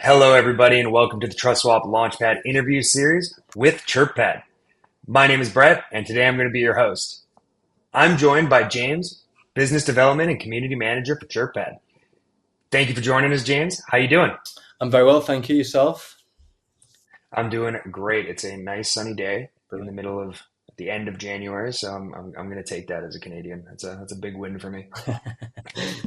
Hello, everybody, and welcome to the TrustSwap Launchpad interview series with ChirpPad. My name is Brett, and today I'm going to be your host. I'm joined by James, Business Development and Community Manager for ChirpPad. Thank you for joining us, James. How you doing? I'm very well, thank you. Yourself? I'm doing great. It's a nice sunny day in the Brilliant. middle of the end of January, so I'm going to take that as a Canadian. That's a big win for me.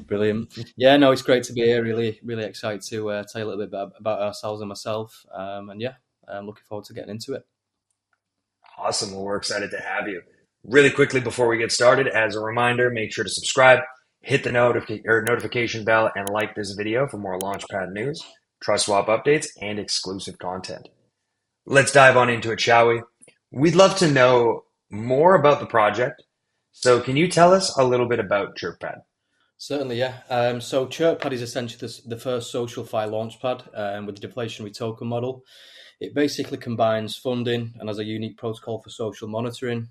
Brilliant. Yeah, no, it's great to be here. Really, really excited to tell you a little bit about ourselves and myself. And yeah, I'm looking forward to getting into it. Awesome. Well, we're excited to have you. Really quickly before we get started, as a reminder, make sure to subscribe, hit the notification bell, and like this video for more Launchpad news, Trust Swap updates, and exclusive content. Let's dive on into it, shall we? We'd love to know more about the project. So, can you tell us a little bit about ChirpPad? Certainly, yeah. So ChirpPad is essentially the first social fi launchpad with the deflationary token model. It basically combines funding and has a unique protocol for social monitoring.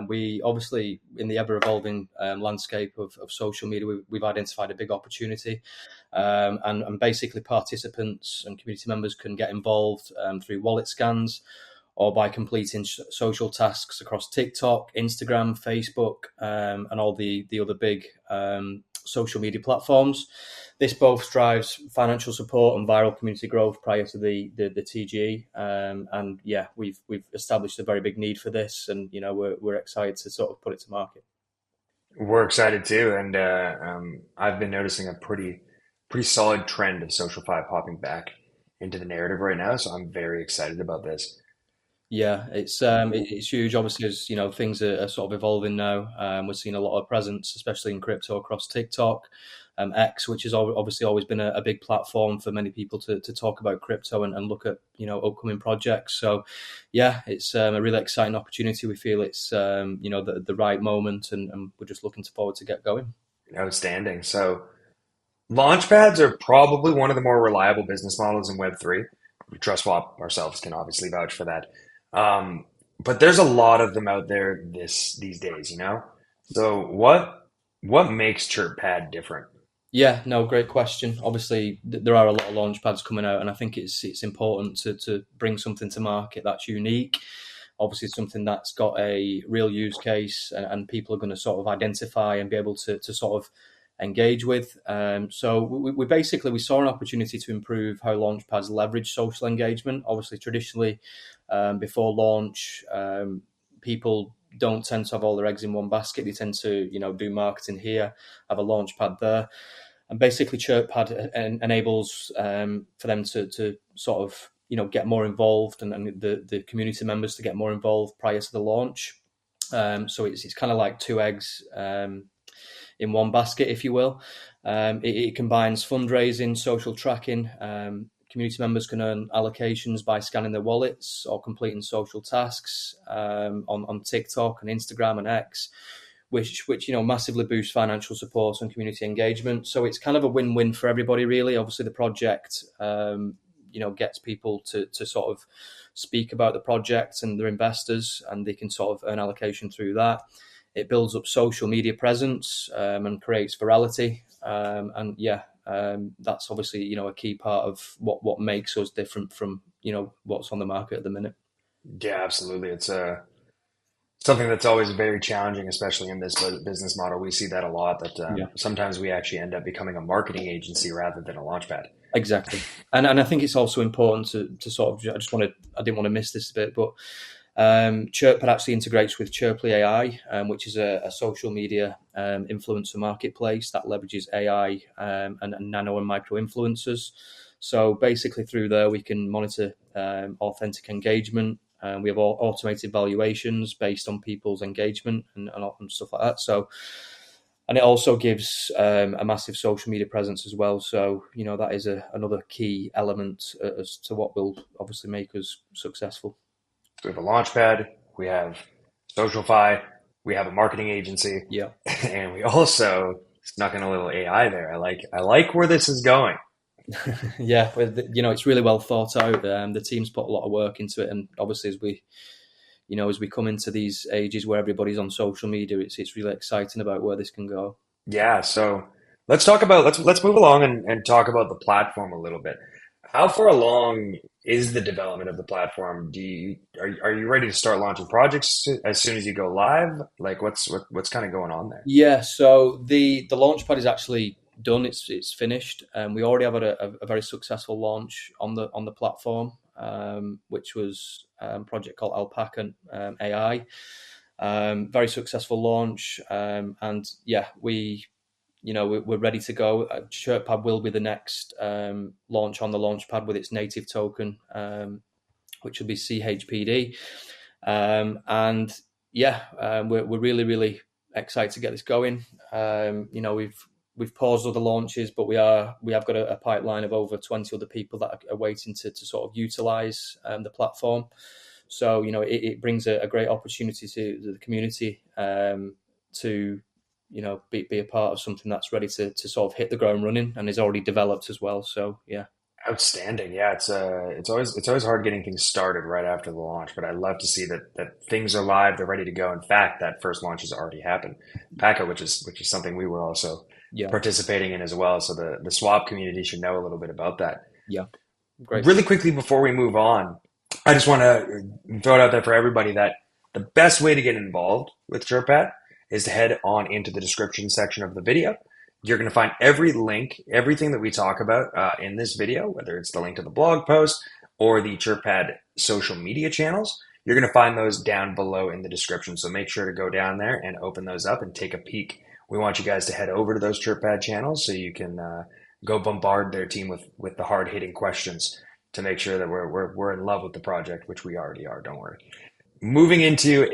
We obviously, in the ever-evolving landscape of social media, we've identified a big opportunity. And basically participants and community members can get involved through wallet scans or by completing social tasks across TikTok, Instagram, Facebook, and all the other big social media platforms. This both drives financial support and viral community growth prior to the TGE. And yeah, we've established a very big need for this, and we're excited to sort of put it to market. We're excited too, and I've been noticing a pretty solid trend of social fi popping back into the narrative right now. So I'm very excited about this. Yeah, it's huge. Obviously, as things are sort of evolving now. We're seeing a lot of presence, especially in crypto, across TikTok, X, which has obviously always been a big platform for many people to talk about crypto and look at upcoming projects. So, yeah, it's a really exciting opportunity. We feel it's the right moment, and we're just looking forward to get going. Outstanding. So, launchpads are probably one of the more reliable business models in Web3. TrustSwap ourselves can obviously vouch for that. But there's a lot of them out there these days. So what makes ChirpPad different? Yeah, no, great question. Obviously, there are a lot of launch pads coming out, and I think it's important to bring something to market that's unique. Obviously, something that's got a real use case, and people are going to sort of identify and be able to sort of engage with. So we basically we saw an opportunity to improve how launch pads leverage social engagement. Obviously, traditionally, before launch, people don't tend to have all their eggs in one basket. They tend to do marketing here, have a launch pad there. And basically, ChirpPad enables for them to sort of get more involved, and the community members to get more involved prior to the launch. So it's kind of like two eggs in one basket, if you will. It combines fundraising, social tracking. Community members can earn allocations by scanning their wallets or completing social tasks on TikTok and Instagram and X, which massively boosts financial support and community engagement. So it's kind of a win-win for everybody, really. Obviously, the project gets people to sort of speak about the project and their investors, and they can sort of earn allocation through that. It builds up social media presence and creates virality, and yeah, that's obviously a key part of what makes us different from what's on the market at the minute. Yeah, absolutely. It's something that's always very challenging, especially in this business model. We see that a lot, that Yeah. sometimes we actually end up becoming a marketing agency rather than a launchpad. Exactly, and I think it's also important to sort of. I didn't want to miss this bit, but ChirpPad actually integrates with Chirpley AI, which is a social media influencer marketplace that leverages AI and nano and micro influencers. So basically, through there, we can monitor authentic engagement. We have automated valuations based on people's engagement and stuff like that. So, and it also gives a massive social media presence as well. So, that is another key element as to what will obviously make us successful. So we have a launchpad, we have SocialFi, we have a marketing agency, Yeah. and we also snuck in a little AI there. I like where this is going. Yeah, it's really well thought out. The team's put a lot of work into it, and obviously, as we come into these ages where everybody's on social media, it's really exciting about where this can go. Yeah, so let's talk about let's move along and talk about the platform a little bit. How far along is the development of the platform? Are you ready to start launching projects as soon as you go live? Like what's kind of going on there? Yeah, so the launchpad is actually done. It's finished. We already have a very successful launch on the platform, which was a project called Alpaca AI. Very successful launch, and yeah, we're ready to go. ChirpPad will be the next launch on the launchpad with its native token, which will be CHPD. And yeah, we're really, really excited to get this going. We've paused other launches, but we have got a pipeline of over 20 other people that are waiting to sort of utilize the platform. So it brings a great opportunity to the community to be a part of something that's ready to sort of hit the ground running and is already developed as well. So yeah. Outstanding. Yeah, it's always hard getting things started right after the launch, but I love to see that things are live, they're ready to go. In fact, that first launch has already happened. Paca, which is something we were also Yeah. participating in as well. So the swap community should know a little bit about that. Yeah. Great. Really quickly before we move on, I just want to throw it out there for everybody that the best way to get involved with ChirpPad is to head on into the description section of the video. You're going to find every link, everything that we talk about in this video, whether it's the link to the blog post or the ChirpPad social media channels. You're going to find those down below in the description. So make sure to go down there and open those up and take a peek. We want you guys to head over to those ChirpPad channels so you can go bombard their team with the hard hitting questions to make sure that we're in love with the project, which we already are. Don't worry. Moving into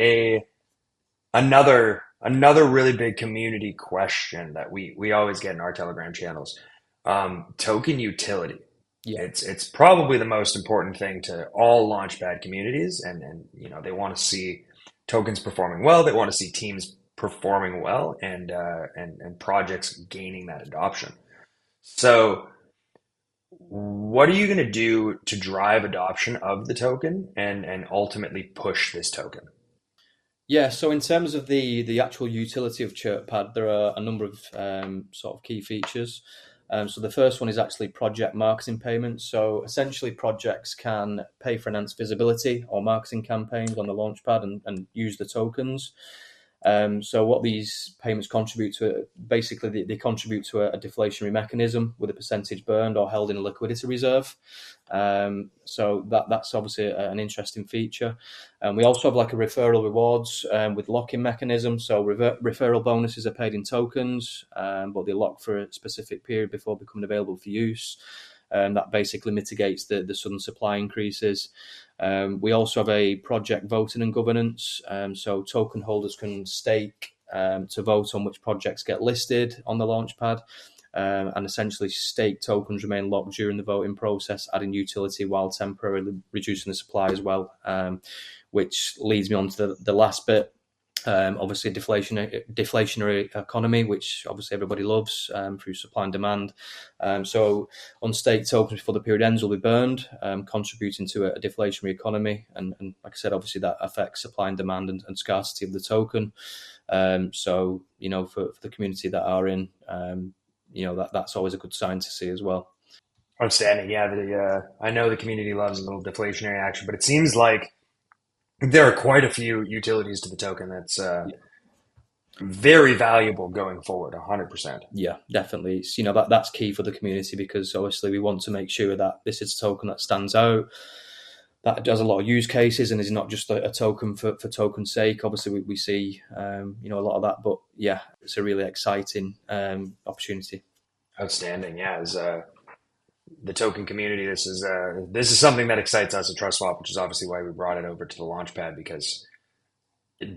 another really big community question that we always get in our Telegram channels. Token utility. Yeah. It's probably the most important thing to all Launchpad communities, and they want to see tokens performing well. They want to see teams performing well, and projects gaining that adoption. So, what are you going to do to drive adoption of the token and ultimately push this token? Yeah, so in terms of the actual utility of ChirpPad, there are a number of sort of key features. So the first one is actually project marketing payments. So essentially, projects can pay for enhanced visibility or marketing campaigns on the Launchpad and use the tokens. So what these payments contribute to, basically, they contribute to a deflationary mechanism with a percentage burned or held in a liquidity reserve. So that's obviously an interesting feature. We also have like a referral rewards with lock-in mechanism. So referral bonuses are paid in tokens, but they lock for a specific period before becoming available for use. That basically mitigates the sudden supply increases. We also have a project voting and governance. So token holders can stake to vote on which projects get listed on the Launchpad. And essentially stake tokens remain locked during the voting process, adding utility while temporarily reducing the supply as well, which leads me on to the last bit. Obviously, deflationary economy, which obviously everybody loves through supply and demand. So unstaked tokens before the period ends will be burned, contributing to a deflationary economy. And like I said, obviously that affects supply and demand and scarcity of the token. So, for the community that are in, that's always a good sign to see as well. Outstanding. Yeah, I know the community loves a little deflationary action, but it seems like there are quite a few utilities to the token that's very valuable going forward, 100%. Yeah, definitely. It's, that's key for the community because obviously we want to make sure that this is a token that stands out, that does a lot of use cases and is not just a token for token's sake. Obviously, we see a lot of that, but yeah, it's a really exciting opportunity. Outstanding. Yeah, as the token community, this is something that excites us at TrustSwap, which is obviously why we brought it over to the Launchpad, because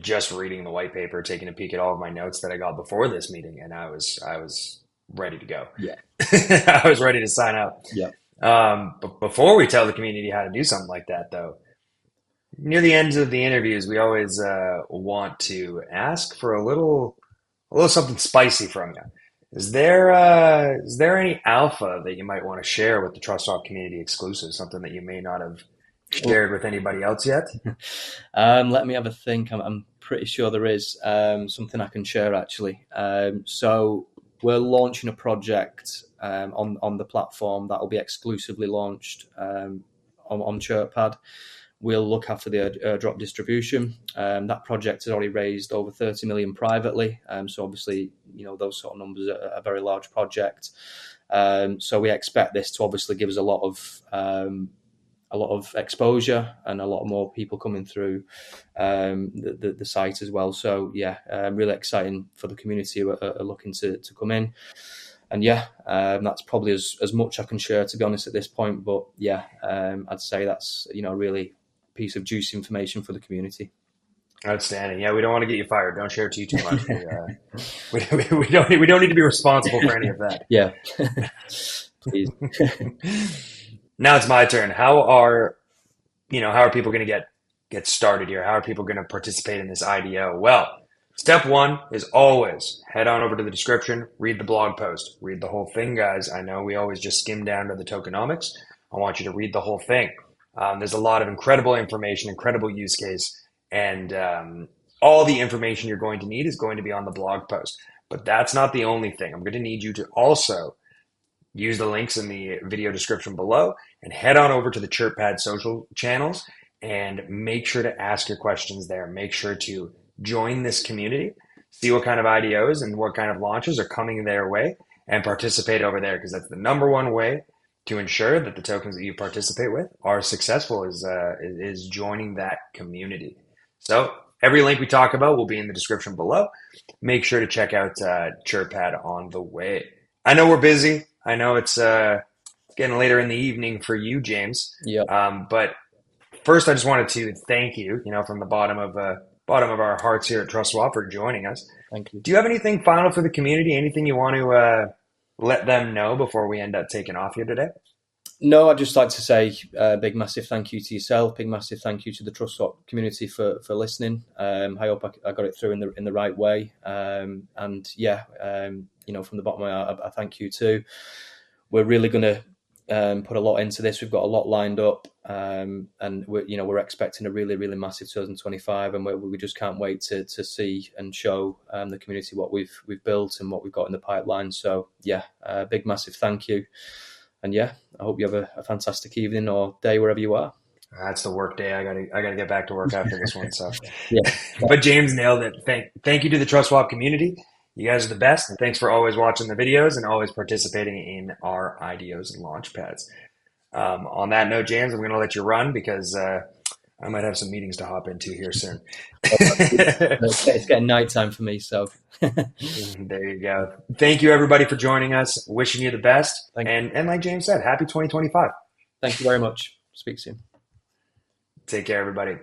just reading the white paper, taking a peek at all of my notes that I got before this meeting, and I was ready to go. Yeah. I was ready to sign up. Yeah. But before we tell the community how to do something like that, though, near the ends of the interviews, we always want to ask for a little something spicy from you. Is there any alpha that you might want to share with the TrustSwap community exclusive, something that you may not have shared with anybody else yet? Let me have a think. I'm pretty sure there is something I can share actually. So we're launching a project on the platform that will be exclusively launched on ChirpPad. We'll look after the airdrop distribution. That project has already raised over 30 million privately. So obviously, those sort of numbers are a very large project. So we expect this to obviously give us a lot of exposure and a lot more people coming through the site as well. So yeah, really exciting for the community who are looking to come in. And yeah, that's probably as much I can share, to be honest, at this point. But yeah, I'd say that's really piece of juicy information for the community. Outstanding. Yeah, we don't want to get you fired. Don't share too much. We don't need to be responsible for any of that. Yeah, please. Now it's my turn. How are people going to get started here? How are people going to participate in this IDO? Well, step one is always head on over to the description, read the blog post, read the whole thing, guys. I know we always just skim down to the tokenomics. I want you to read the whole thing. There's a lot of incredible information, incredible use case, and all the information you're going to need is going to be on the blog post. But that's not the only thing. I'm going to need you to also use the links in the video description below and head on over to the ChirpPad social channels and make sure to ask your questions there. Make sure to join this community, see what kind of IDOs and what kind of launches are coming their way, and participate over there, because that's the number one way to ensure that the tokens that you participate with are successful is joining that community. So every link we talk about will be in the description below. Make sure to check out ChirpPad on the way. I know we're busy. I know it's getting later in the evening for you, James. Yeah. But first, I just wanted to thank you, from the bottom of our hearts here at TrustSwap for joining us. Thank you. Do you have anything final for the community? Anything you want to let them know before we end up taking off here today? No, I'd just like to say a big, massive thank you to yourself. Big, massive thank you to the TrustSwap community for listening. I hope I got it through in the right way. And yeah, from the bottom of my heart, I thank you too. We're really going to put a lot into this. We've got a lot lined up, and we're expecting a really, really massive 2025, and we just can't wait to see and show the community what we've built and what we've got in the pipeline. So yeah, big, massive thank you. And yeah, I hope you have a fantastic evening or day wherever you are. That's the work day. I gotta get back to work after this one. So yeah. But James nailed it. Thank you to the TrustSwap community. You guys are the best. And thanks for always watching the videos and always participating in our IDOs and launchpads. On that note, James, I'm going to let you run because I might have some meetings to hop into here soon. It's getting nighttime for me, so. There you go. Thank you, everybody, for joining us. Wishing you the best. And like James said, happy 2025. Thank you very much. Speak soon. Take care, everybody.